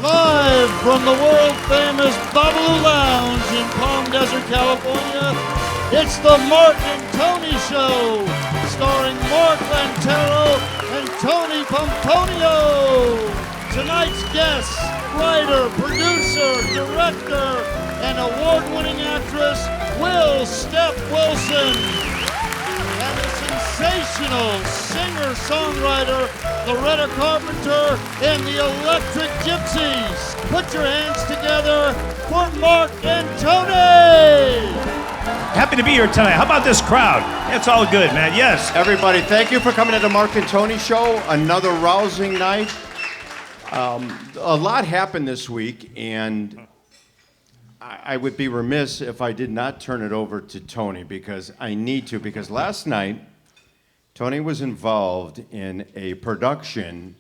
Live from the world-famous Babalu Lounge in Palm Desert, California, it's the Mark and Tony Show, starring Mark Lantero and Tony Pomponio. Tonight's guests, writer, producer, director, and award-winning actress, Will Steph Wilson. And the sensational singer-songwriter, Loretta Carpenter and the Electric Gypsies. Put your hands together for Mark and Tony! Happy to be here tonight. How about this crowd? It's all good, man. Yes. Everybody, thank you for coming to the Mark and Tony Show. Another rousing night. A lot happened this week, and I would be remiss if I did not turn it over to Tony, because I need to, because last night, Tony was involved in a production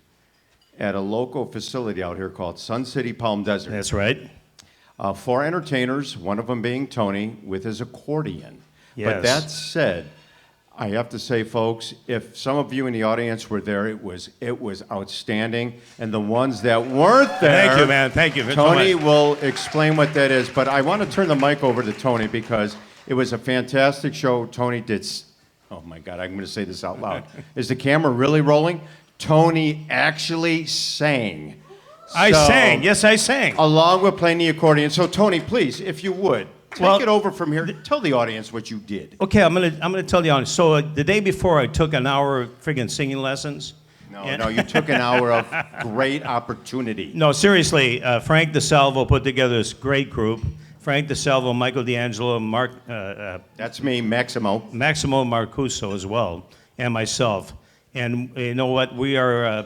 at a local facility out here called Sun City Palm Desert. That's right. 4 entertainers, one of them being Tony, with his accordion. Yes. But that said, I have to say, folks, if some of you in the audience were there, it was outstanding. And the ones that weren't there, Thank you, man. Thank you. Tony will explain what that is. But I want to turn the mic over to Tony because it was a fantastic show. Tony did. Oh my God, I'm going to say this out loud. Is the camera really rolling? Tony actually sang. I sang. Yes, I sang. Along with playing the accordion. So Tony, please, if you would, take it over from here. Tell the audience what you did. Okay, I'm gonna tell you honest. So the day before, I took an hour of friggin' singing lessons. No, you took an hour of great opportunity. No, seriously, Frank DeSalvo put together this great group. Frank DeSalvo, Michael D'Angelo, Mark. That's me, Maximo. Maximo Marcuso as well, and myself. And you know what? We are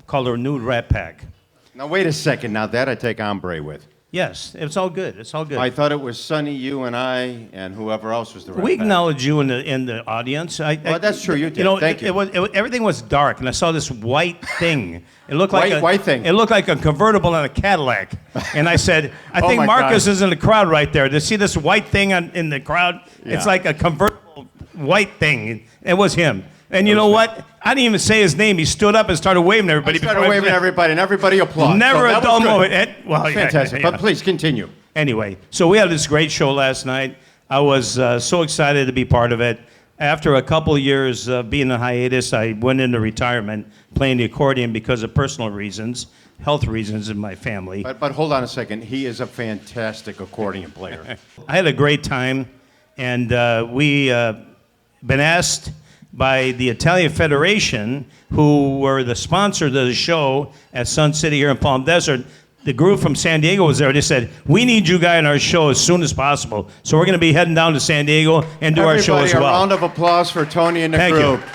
called a new Rat Pack. Now wait a second. Now that I take ombre with. Yes, it's all good. It's all good. I thought it was Sonny, you, and I, and whoever else was the Rat We Pack. acknowledge you in the audience. Well, that's true. You did. You know, Thank you. Everything was dark, and I saw this white thing. It looked like White thing. It looked like a convertible in a Cadillac. And I said, I Oh think my Marcus God. is in the crowd right there. To see this white thing in the crowd, Yeah. it's like a convertible white thing. It was him. And you know what? I didn't even say his name. He stood up and started waving at everybody. I started waving at everybody, and everybody applauded. Never So a that dull was good. moment. Well, yeah, Fantastic. yeah. But please continue. Anyway, so we had this great show last night. I was so excited to be part of it. After a couple of years being in hiatus, I went into retirement playing the accordion because of personal reasons, health reasons in my family. But hold on a second. He is a fantastic accordion player. I had a great time, and we been asked by the Italian Federation, who were the sponsor of the show at Sun City here in Palm Desert. The group from San Diego was there. They said, we need you guys on our show as soon as possible. So we're going to be heading down to San Diego and do our show as Everybody, well. a round of applause for Tony and the Thank group. you.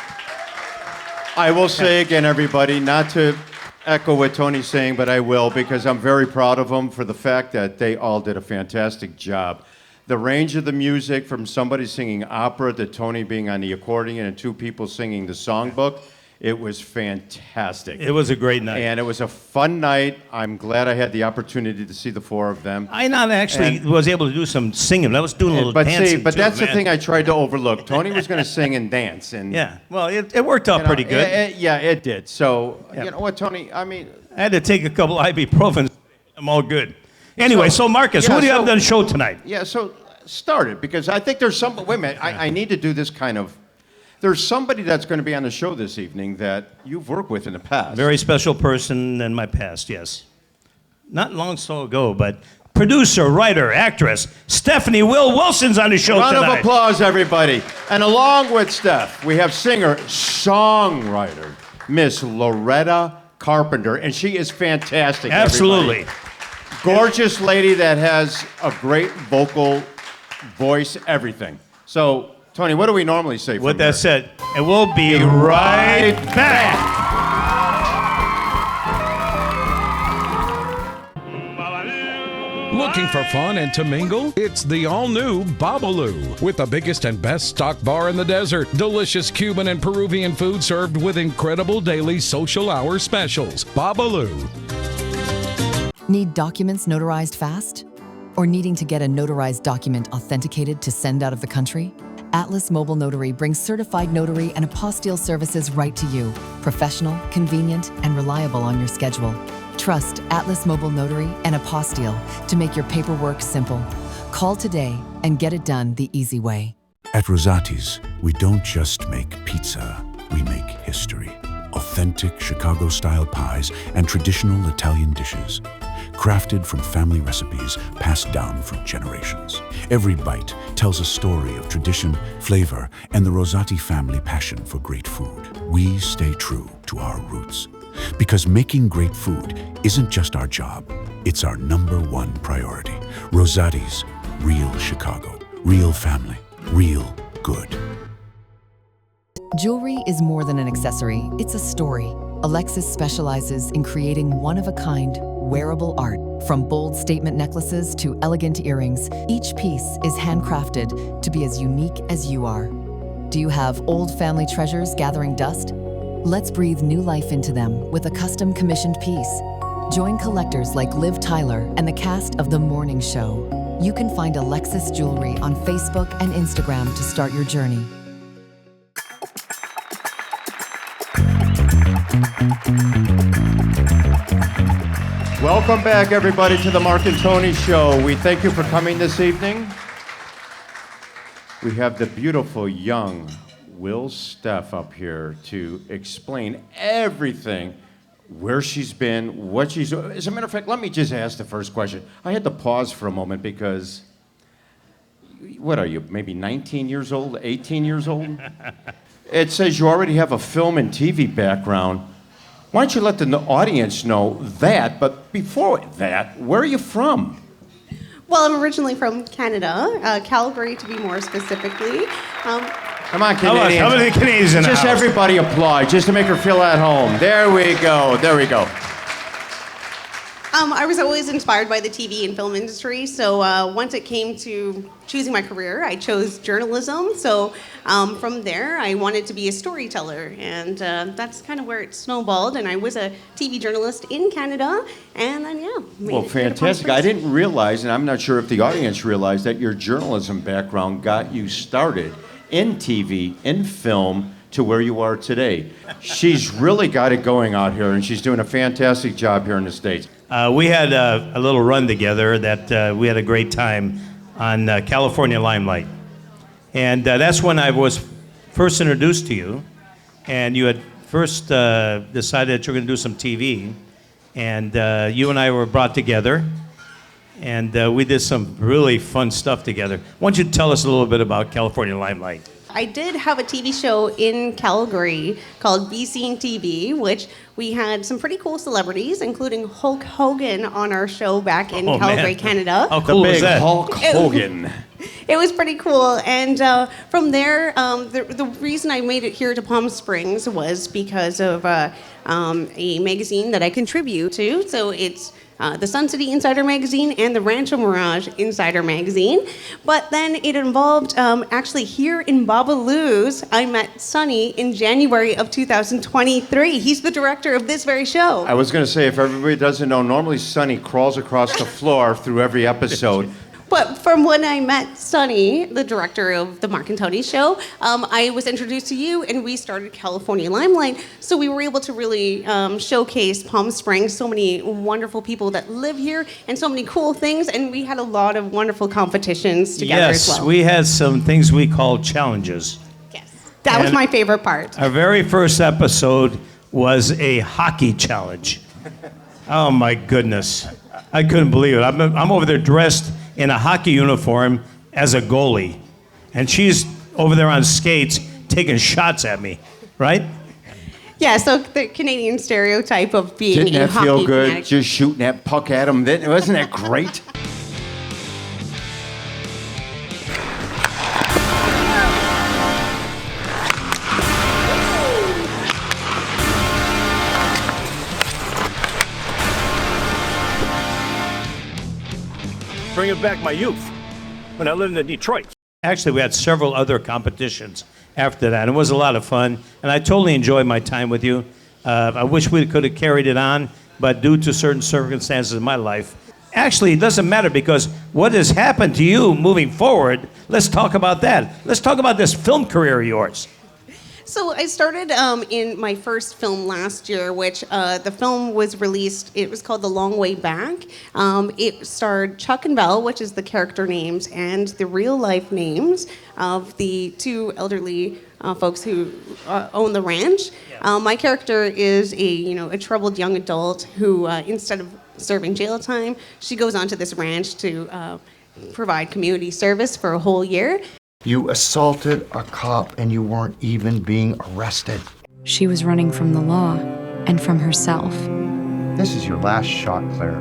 I will say again, everybody, not to echo what Tony's saying, but I will, because I'm very proud of them for the fact that they all did a fantastic job. The range of the music, from somebody singing opera to Tony being on the accordion and 2 people singing the songbook, it was fantastic. It was a great night. And it was a fun night. I'm glad I had the opportunity to see the 4 of them. I not actually was able to do some singing. I was doing a little But dancing see, but too, that's the man. thing I tried to overlook. Tony was going to sing and dance, and Yeah, well, it worked out you know, pretty good. it did. So Yeah. you know what, Tony? I mean, I had to take a couple ibuprofen. I'm all good. Anyway, so Marcus, yeah, who do you so- have on the show tonight? yeah. So start it, because I think there's some. Wait a minute. I need to do this kind of. There's somebody that's going to be on the show this evening that you've worked with in the past. Very special person in my past, yes. Not long so ago, but producer, writer, actress, Stephanie Will Wilson's on the show Round tonight. of applause, everybody. And along with Steph, we have singer-songwriter Miss Loretta Carpenter, and she is fantastic. Absolutely. Everybody. Gorgeous lady that has a great vocal voice, everything. So, Tony, what do we normally say? With from that here? said, and we'll be right back. Looking for fun and to mingle? It's the all-new Babalu, with the biggest and best stock bar in the desert. Delicious Cuban and Peruvian food served with incredible daily social hour specials. Babalu. Need documents notarized fast? Or needing to get a notarized document authenticated to send out of the country? Atlas Mobile Notary brings certified notary and apostille services right to you. Professional, convenient, and reliable on your schedule. Trust Atlas Mobile Notary and Apostille to make your paperwork simple. Call today and get it done the easy way. At Rosati's, we don't just make pizza, we make history. Authentic Chicago-style pies and traditional Italian dishes. Crafted from family recipes passed down for generations. Every bite tells a story of tradition, flavor, and the Rosati family passion for great food. We stay true to our roots. Because making great food isn't just our job, it's our #1 priority. Rosati's, real Chicago, real family, real good. Jewelry is more than an accessory, it's a story. Alexis specializes in creating one-of-a-kind, wearable art. From bold statement necklaces to elegant earrings, each piece is handcrafted to be as unique as you are. Do you have old family treasures gathering dust? Let's breathe new life into them with a custom commissioned piece. Join collectors like Liv Tyler and the cast of The Morning Show. You can find Alexis Jewelry on Facebook and Instagram to start your journey. Welcome back, everybody, to the Mark and Tony Show. We thank you for coming this evening. We have the beautiful young Will Steff up here to explain everything, where she's been, what she's doing. As a matter of fact, let me just ask the first question. I had to pause for a moment because, what are you, maybe 19 years old, 18 years old? It says you already have a film and TV background. Why don't you let the audience know that, but before that, where are you from? Well, I'm originally from Canada, Calgary to be more specifically. Come on, Canadians. How many Canadians in the Just house? everybody applaud, just to make her feel at home. There we go, there we go. I was always inspired by the TV and film industry, so once it came to choosing my career, I chose journalism. So from there, I wanted to be a storyteller, and that's kind of where it snowballed. And I was a TV journalist in Canada, and then, made Well, it here to Palm fantastic. I Springs. didn't realize, and I'm not sure if the audience realized, that your journalism background got you started in TV, in film, to where you are today. She's really got it going out here, and she's doing a fantastic job here in the States. We had a little run together that we had a great time on California Limelight. And that's when I was first introduced to you. And you had first decided that you were going to do some TV. And you and I were brought together. And we did some really fun stuff together. Why don't you tell us a little bit about California Limelight? I did have a TV show in Calgary called Be Seen TV, which we had some pretty cool celebrities, including Hulk Hogan on our show back in Calgary, man. Canada. How cool was that? Hulk Hogan. It was pretty cool. And from there, the reason I made it here to Palm Springs was because of a magazine that I contribute to. So it's the Sun City Insider Magazine and the Rancho Mirage Insider Magazine. But then it involved, actually here in Babalu's, I met Sonny in January of 2023. He's the director of this very show. I was going to say, if everybody doesn't know, normally Sonny crawls across the floor through every episode. But from when I met Sonny, the director of the Mark and Tony Show, I was introduced to you, and we started California Limelight. So we were able to really showcase Palm Springs, so many wonderful people that live here, and so many cool things. And we had a lot of wonderful competitions together as well. Yes, we had some things we called challenges. Yes, that was And my favorite part. Our very first episode was a hockey challenge. Oh my goodness. I couldn't believe it. I'm over there dressed in a hockey uniform as a goalie. And she's over there on skates taking shots at me, right? Yeah, so the Canadian stereotype of being Didn't a that hockey feel good, fanatic. just shooting that puck at him? Wasn't that great? Bringing back my youth when I lived in Detroit. Actually, we had several other competitions after that. It was a lot of fun, and I totally enjoyed my time with you. I wish we could have carried it on, but due to certain circumstances in my life, actually, it doesn't matter because what has happened to you moving forward, let's talk about that. Let's talk about this film career of yours. So I started in my first film last year, which the film was released. It was called The Long Way Back. It starred Chuck and Belle, which is the character names, and the real life names of the two elderly folks who own the ranch. My character is a troubled young adult who, instead of serving jail time, she goes onto this ranch to provide community service for a whole year. You assaulted a cop and you weren't even being arrested. She was running from the law and from herself. This is your last shot, Claire.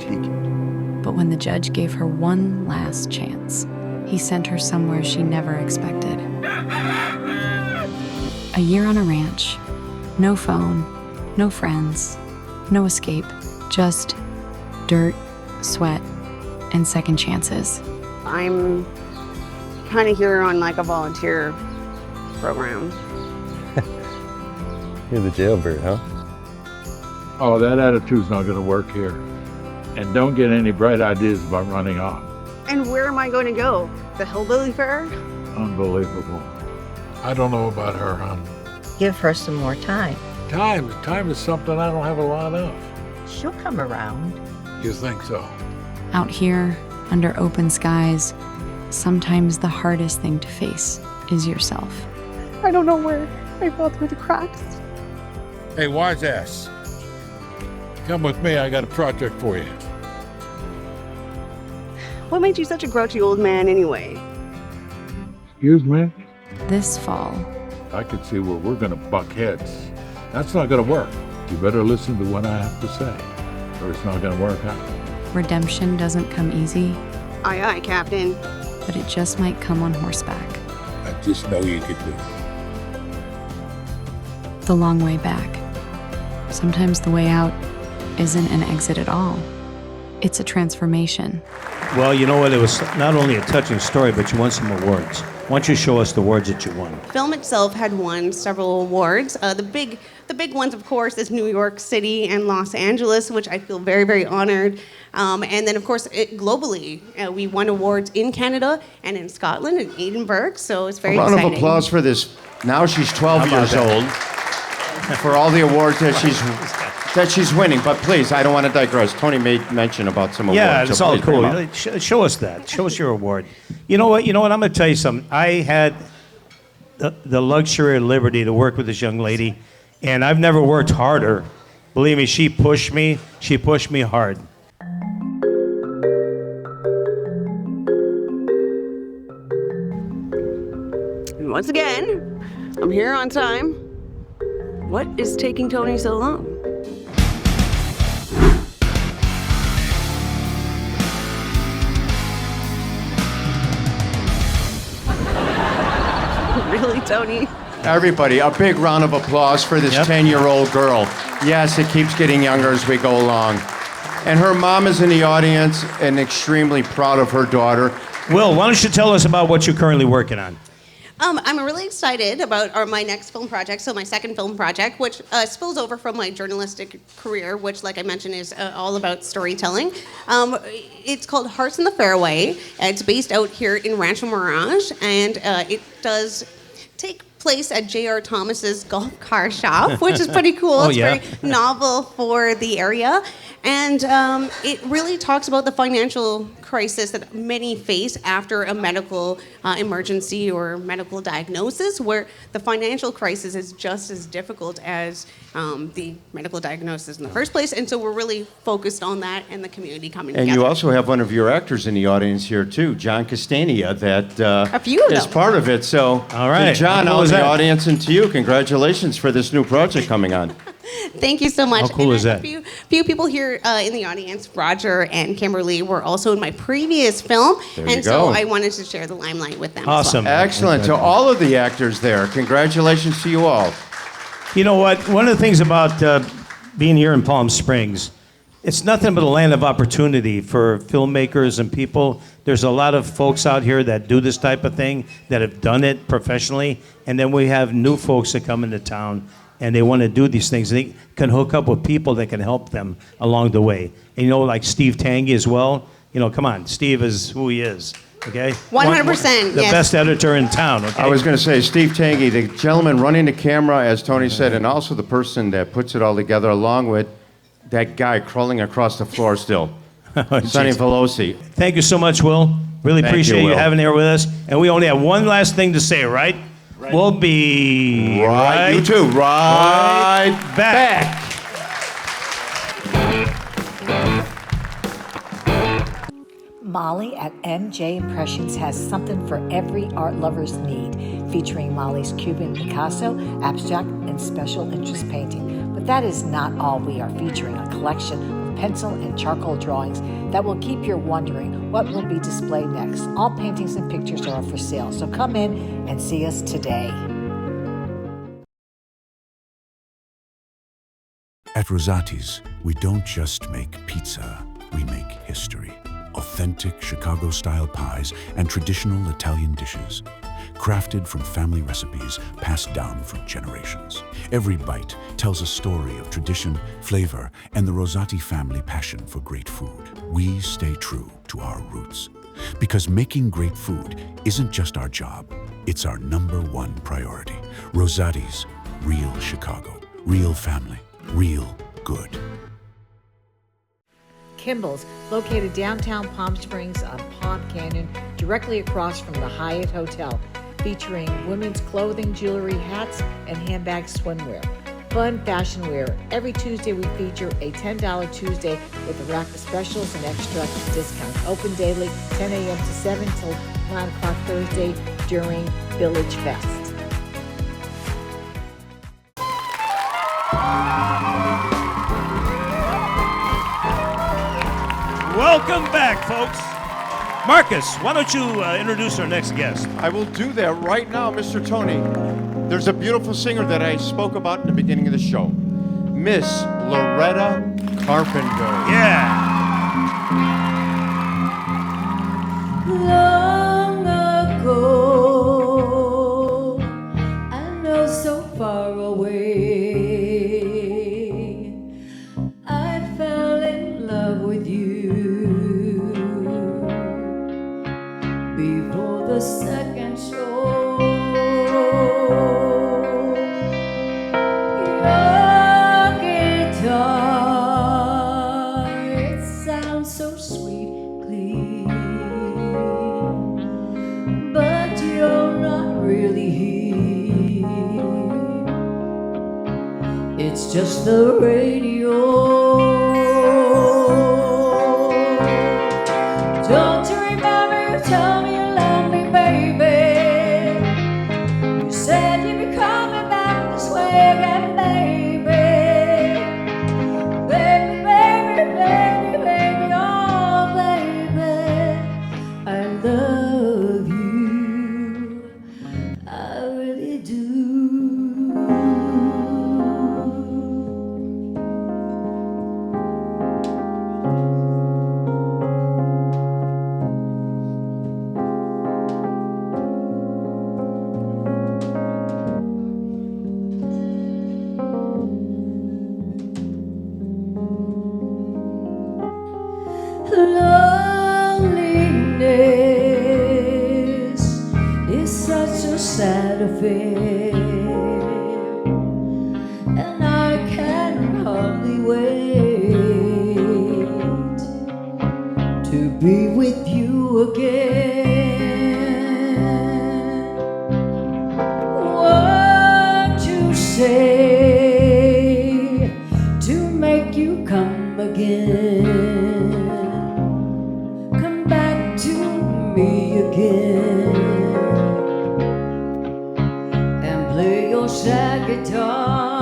Take it. But when the judge gave her one last chance, he sent her somewhere she never expected. A year on a ranch. No phone, no friends, no escape. Just dirt, sweat, and second chances. I'm kind of here on like a volunteer program. You're the jailbird, huh? Oh, that attitude's not gonna work here. And don't get any bright ideas about running off. And where am I going to go? The Hillbilly Fair? Unbelievable. I don't know about her, hon. Give her some more time. Time is something I don't have a lot of. She'll come around. You think so? Out here, under open skies, sometimes the hardest thing to face is yourself. I don't know where I fell through the cracks. Hey, wise ass. Come with me, I got a project for you. What made you such a grouchy old man anyway? Excuse me? This fall, I can see where we're gonna buck heads. That's not gonna work. You better listen to what I have to say, or it's not gonna work out. redemption doesn't come easy, Aye, aye, Captain. but it just might come on horseback. I just know you could do it. The long way back. Sometimes the way out isn't an exit at all. It's a transformation. Well, you know what? It was not only a touching story, but you won some awards. Why don't you show us the awards that you won? Film itself had won several awards. The big ones, of course, is New York City and Los Angeles, which I feel very, very honored. And then, of course, globally, we won awards in Canada and in Scotland and Edinburgh. So it's very A round exciting. of applause for this. Now she's 12 years old. For all the awards that she's winning. But please, I don't want to digress. Tony made mention about some awards. Yeah, it's so all please bring cool. them up. Show us that. Show us your award. You know what? I'm going to tell you something. I had the luxury and liberty to work with this young lady, and I've never worked harder. Believe me, she pushed me. She pushed me hard. And once again, I'm here on time. What is taking Tony so long? Really, Tony? Everybody, a big round of applause for this 10-year-old girl. Yes, it keeps getting younger as we go along. And her mom is in the audience and extremely proud of her daughter. Will, why don't you tell us about what you're currently working on? I'm really excited about my next film project, so my second film project, which spills over from my journalistic career, which, like I mentioned, is all about storytelling. It's called Hearts in the Fairway. It's based out here in Rancho Mirage, and it does take place at J.R. Thomas's golf car shop, which is pretty cool. Oh, it's yeah. very novel for the area. And it really talks about the financial crisis that many face after a medical emergency or medical diagnosis, where the financial crisis is just as difficult as the medical diagnosis in the first place. And so we're really focused on that and the community coming And together. you also have one of your actors in the audience here, too, John Castania, that A few of is them. part of it. So, All right. to John, How cool out in is the that? audience, and to you, congratulations for this new project coming on. Thank you so much. How cool And is a that? few people here in the audience, Roger and Kimberly, were also in my previous film. There and you so go. I wanted to share the limelight with them. Awesome. Excellent. To all of the actors there, congratulations to you all. You know what? One of the things about being here in Palm Springs, it's nothing but a land of opportunity for filmmakers and people. There's a lot of folks out here that do this type of thing, that have done it professionally, and then we have new folks that come into town and they want to do these things. They can hook up with people that can help them along the way. And like Steve Tangy as well. Come on, Steve is who he is. Okay? 100%, The yes. best editor in town, okay? I was going to say Steve Tangy, the gentleman running the camera, as Tony said, and also the person that puts it all together, along with that guy crawling across the floor still, Sonny Veloci. Thank you so much, Will. Really Thank appreciate you, you Will. having here with us. And we only have one last thing to say, right? We'll be Right, you too. Right back. Molly at MJ Impressions has something for every art lover's need, featuring Molly's Cuban, Picasso, abstract, and special interest painting. But that is not all. We are featuring a collection of pencil and charcoal drawings that will keep you wondering what will be displayed next. All paintings and pictures are for sale, so come in and see us today. At Rosati's, we don't just make pizza, we make history. Authentic Chicago-style pies and traditional Italian dishes, crafted from family recipes passed down for generations. Every bite tells a story of tradition, flavor, and the Rosati family passion for great food. We stay true to our roots, because making great food isn't just our job, it's our #1 priority. Rosati's, real Chicago, real family, real good. Kimball's, located downtown Palm Springs on Palm Canyon, directly across from the Hyatt Hotel, featuring women's clothing, jewelry, hats, and handbag swimwear. Fun fashion wear. Every Tuesday we feature a $10 Tuesday with a rack of specials and extra discounts. Open daily, 10 a.m. to 7 till 9 o'clock Thursday during Village Fest. Welcome back, folks. Marcus, why don't you introduce our next guest? I will do that right now, Mr. Tony. There's a beautiful singer that I spoke about in the beginning of the show, Miss Loretta Carpenter. Yeah. Long ago, I know so far away, I fell in love with you before the second show. Your guitar, it sounds so sweet, clean, but you're not really here. It's just the radio. Don't you remember you told me you love me, baby? You said you'd be coming back this way again, baby. Baby, baby, baby, baby, oh baby, I love you, I really do. Loneliness is such a sad affair, and I can hardly wait to be with you again. What to say to make you come again? Come back to me again and play your sad guitar.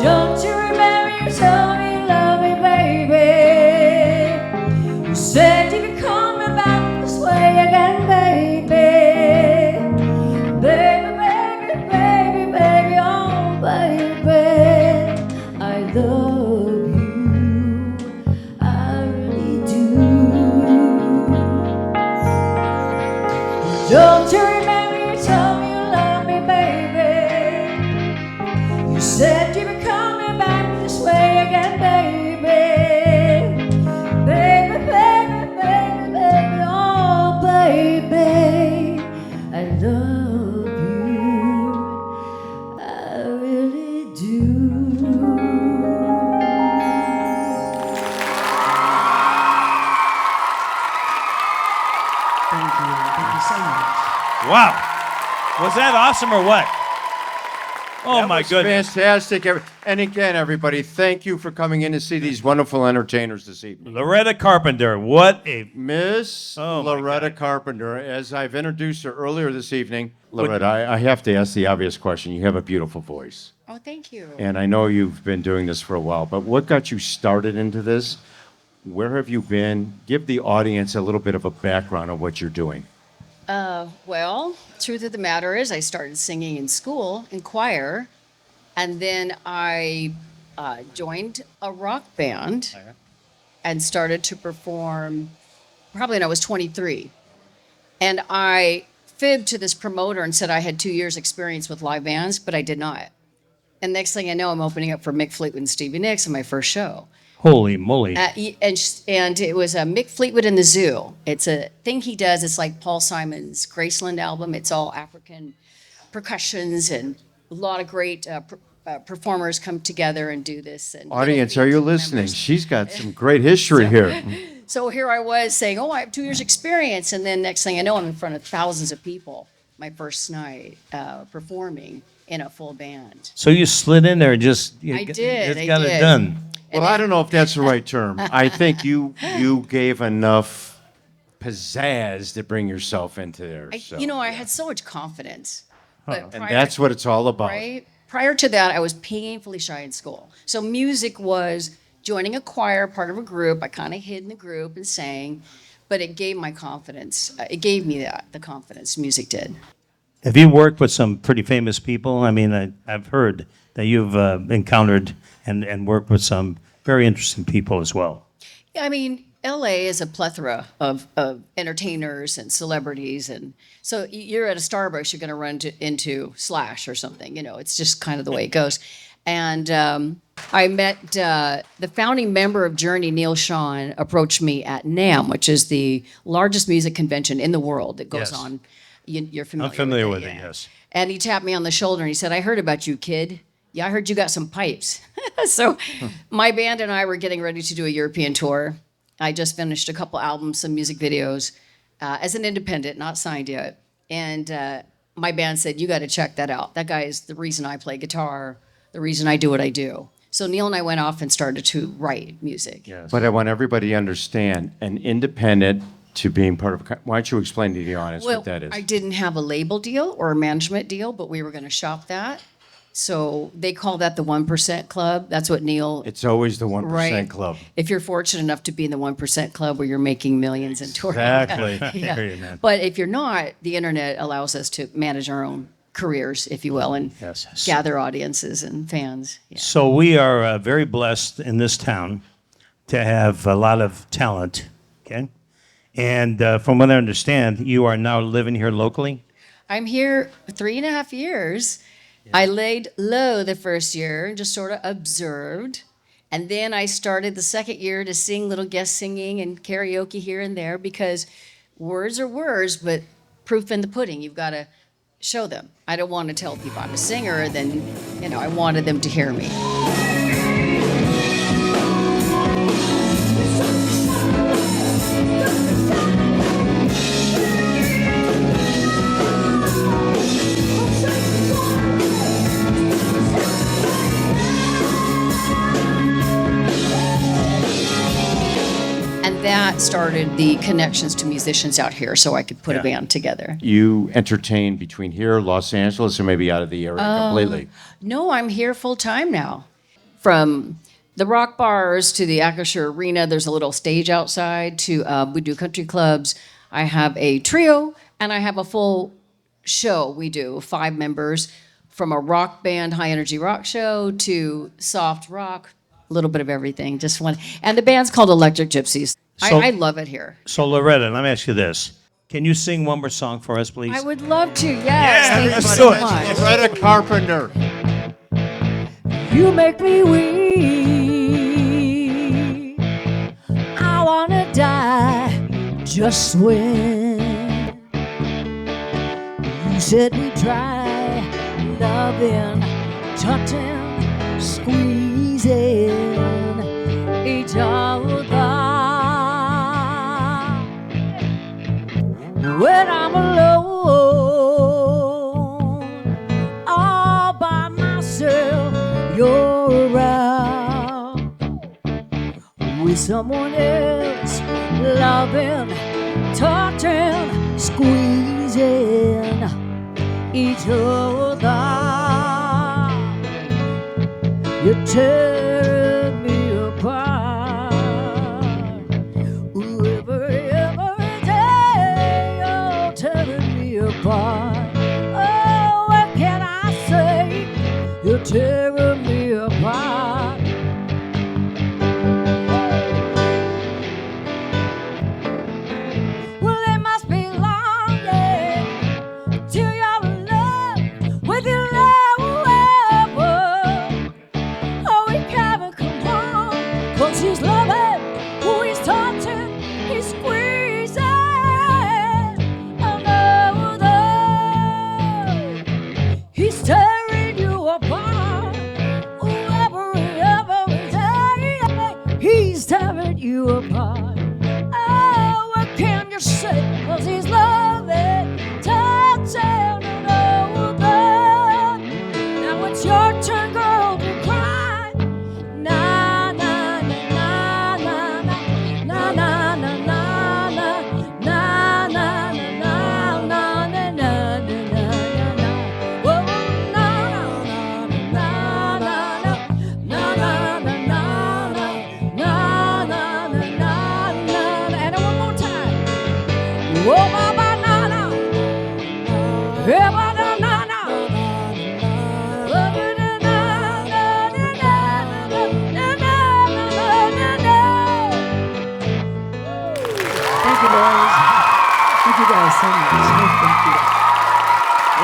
Don't you remember you told me you love me, baby? You said you'd be coming back this way again, baby. Baby, baby, baby, baby, oh baby, I love you, I really do. Don't you remember you told me Wow. Was that awesome or what? Oh, That my was goodness. Fantastic. And again, everybody, thank you for coming in to see these wonderful entertainers this evening. Loretta Carpenter, what a... Miss Oh, my Loretta Carpenter, as I've introduced her earlier this evening. Loretta, I have to ask the obvious question. You have a beautiful voice. Oh, thank you. And I know you've been doing this for a while, but what got you started into this? Where have you been? Give the audience a little bit of a background of what you're doing. Well, truth of the matter is I started singing in school, in choir, and then I joined a rock band and started to perform probably when I was 23. And I fibbed to this promoter and said I had 2 years experience with live bands, but I did not. And next thing I know, I'm opening up for Mick Fleetwood and Stevie Nicks on my first show. Holy moly. And it was Mick Fleetwood in the Zoo. It's a thing he does. It's like Paul Simon's Graceland album. It's all African percussions, and a lot of great performers come together and do this. And Audience, are you listening? She's got some great history here. So here I was saying, oh, I have 2 years experience. And then next thing I know, I'm in front of thousands of people my first night performing in a full band. So you slid in there and just... I did. Just got it done. Well, I don't know if that's the right term. I think you gave enough pizzazz to bring yourself into there. So. I had so much confidence. But And that's what it's all about. Right? Prior to that, I was painfully shy in school. So music was joining a choir, part of a group. I kind of hid in the group and sang, but it gave my confidence. It gave me the confidence music did. Have you worked with some pretty famous people? I mean, I've heard that you've encountered and worked with some very interesting people as well. Yeah, I mean, LA is a plethora of entertainers and celebrities. And so you're at a Starbucks, you're going to run into Slash or something. It's just kind of the way it goes. And I met the founding member of Journey, Neil Schon, approached me at NAMM, which is the largest music convention in the world that goes on. You're familiar I'm familiar with it, yes. And he tapped me on the shoulder and he said, I heard about you, kid. Yeah, I heard you got some pipes. So my band and I were getting ready to do a European tour. I just finished a couple albums, some music videos, as an independent, not signed yet. And my band said, you got to check that out. That guy is the reason I play guitar, the reason I do what I do. So Neil and I went off and started to write music. Yes. But I want everybody to understand, an independent to being part of, why don't you explain to the audience Well, what that is? I didn't have a label deal or a management deal, but we were going to shop that. So they call that the 1% Club. That's what Neil... It's always the 1% Right. club. If you're fortunate enough to be in the 1% Club where you're making millions in touring. Exactly. I hear you, man. But if you're not, the internet allows us to manage our own careers, if you will, and Yes. gather audiences and fans. Yeah. So we are very blessed in this town to have a lot of talent, okay? And from what I understand, you are now living here locally? I'm here 3.5 years. I laid low the first year and just sort of observed. And then I started the second year to sing little guest singing and karaoke here and there because words are words, but proof in the pudding. You've got to show them. I don't want to tell people I'm a singer, then, I wanted them to hear me. That started the connections to musicians out here so I could put a band together. You entertain between here, Los Angeles, or maybe out of the area completely? No, I'm here full time now. From the rock bars to the Acrisure Arena, there's a little stage outside, to we do country clubs. I have a trio and I have a full show. We do 5 members, from a rock band, high energy rock show, to soft rock, a little bit of everything. Just one. And the band's called Electric Gypsies. So- I love it here. So Loretta, let me ask you this. Can you sing one more song for us, please? I would love to, yes. Thank you let's so do it. much. Loretta Carpenter. You make me weak. I wanna die just when you said we try loving, touching, squeezing each other. When I'm alone, around with someone else, loving, touching, squeezing each other. You're tearing me apart. Every day you're tearing me apart. Oh, what can I say? You're tearing me apart. Well, it must be long, yeah, till you're in love with your lover. Oh, he can't come home, 'cause he's loving, who he's touching, he's squeezing another. He's tearing you apart. Every day, he's tearing you apart. Oh, what can you say? 'Cause he's loving, touching another. Now it's your turn, girl, to cry. Na na na na na na na na na na na na na na na na na na. Whoa, na na na na na na na na na na na na. And one more time. Whoa, ba ba na na. Hey, ba na na na. Thank you, boys. Thank you guys so much. Thank you.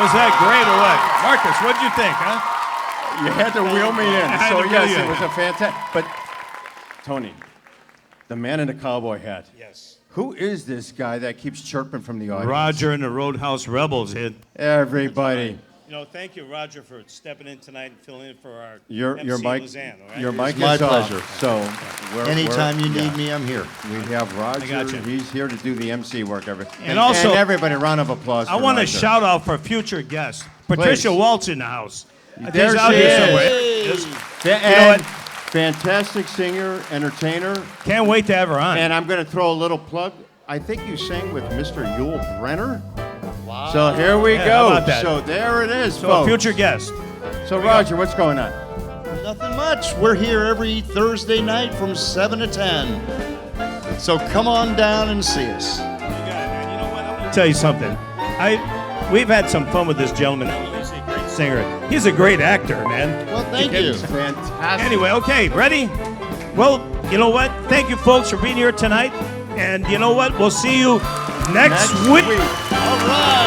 Was that great or what? Marcus, what did you think, huh? You had to wheel me in. I had So to yes, wheel you it in. was a fantastic. But Tony, the man in the cowboy hat. Yes. Who is this guy that keeps chirping from the audience? Roger and the Roadhouse Rebels hit. Everybody. You know, thank you, Roger, for stepping in tonight and filling in for our Your MC mic, Luzanne, all right? your mic my is off. pleasure. So Anytime you need yeah. me, I'm here. We have Roger. I got you. He's here to do the MC work. And also- everybody, round of applause. I for want to Roger. shout out for future guests. Patricia Please. Waltz in the house. There She's out she here is. somewhere. Hey. Yes. Yeah, You know and what? fantastic singer, entertainer. Can't wait to have her on. And I'm going to throw a little plug. I think you sang with Mr. Yul Brenner. Wow. So here we Yeah, go. how about that? So there it is, So folks. a future guest. So Roger, what's going on? Nothing much. We're here every Thursday night from 7 to 10. So come on down and see us. Tell you something. We've had some fun with this gentleman. He's a great singer. He's a great actor, man. Well, thank you. Fantastic. Anyway, okay, ready? Well, you know what? Thank you, folks, for being here tonight. And you know what? We'll see you next week. All right.